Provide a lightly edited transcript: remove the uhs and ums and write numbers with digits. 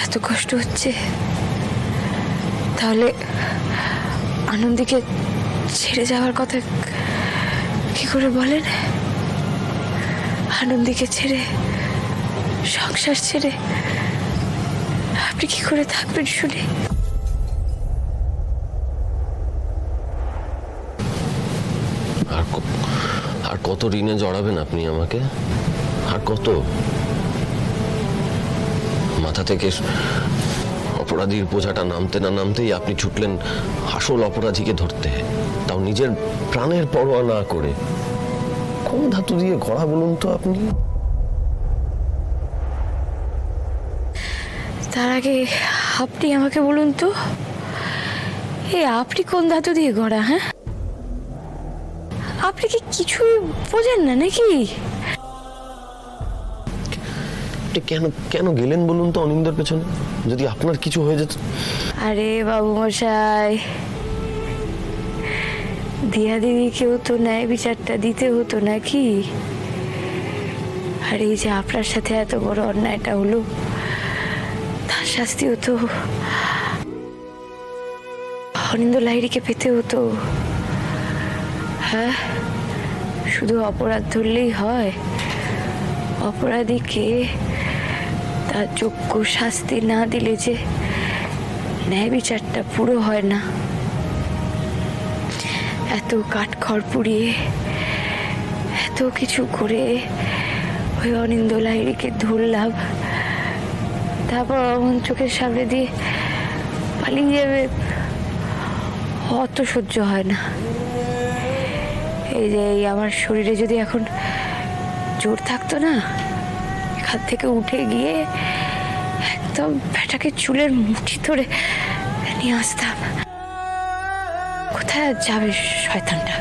এত কষ্ট হচ্ছে, তাহলে আনন্দীকে ছেড়ে যাওয়ার কথা কি করে বলেন? আনন্দীকে ছেড়ে, সংসার ছেড়ে আপনি কি করে থাকবেন শুনে? আর কত ঋণে জড়াবেন আপনি আমাকে? আর কত? মাথা থেকে অপরাধীর বোঝাটা নামতে না নামতেই আপনি ছুটলেন আসল অপরাধীকে ধরতে, তাও নিজের প্রাণের পরোয়া না করে। কোন ধাতু দিয়ে গড়া বলুন তো আপনি? তার আগে আপনি আমাকে বলুন তো, আপনি কোন ধাতু দিয়ে গড়া? হ্যাঁ, আপনি কি কিছুই বোঝেন না নাকি? কেন কেন গেলেন বলুন তো অনিন্দের পেছনে? যদি আপনার কিছু হয়ে যেত? আরে বাবু মশাই, দিয়া দিদিকেও তো ন্যায় বিচারটা দিতে হতো নাকি? আর এই যে আপনার সাথে এত বড় অন্যায়টা হলো, তার শাস্তিও তো অনিন্দ লাহিড়ীকে পেতে হতো। হ্যাঁ, শুধু অপরাধ ধরলেই হয়? অপরাধীকে তার যোগ্য শাস্তি না দিলে যে ন্যায় বিচারটা পুরো হয় না। এত কাঠখড় পুড়িয়ে, এত কিছু করে ওই অনিন্দ লাহিড়ীকে ধরলাম, তারপর অমন চোখের সামনে দিয়ে পালিয়ে যাবে, অত সহ্য হয় না। এই যে আমার শরীরে যদি এখন জোর থাকতো না, এখান থেকে উঠে গিয়ে একদম ব্যাটাকে চুলের মুঠি ধরে নিয়ে আসতাম। কোথায় যাবে শয়তানটা?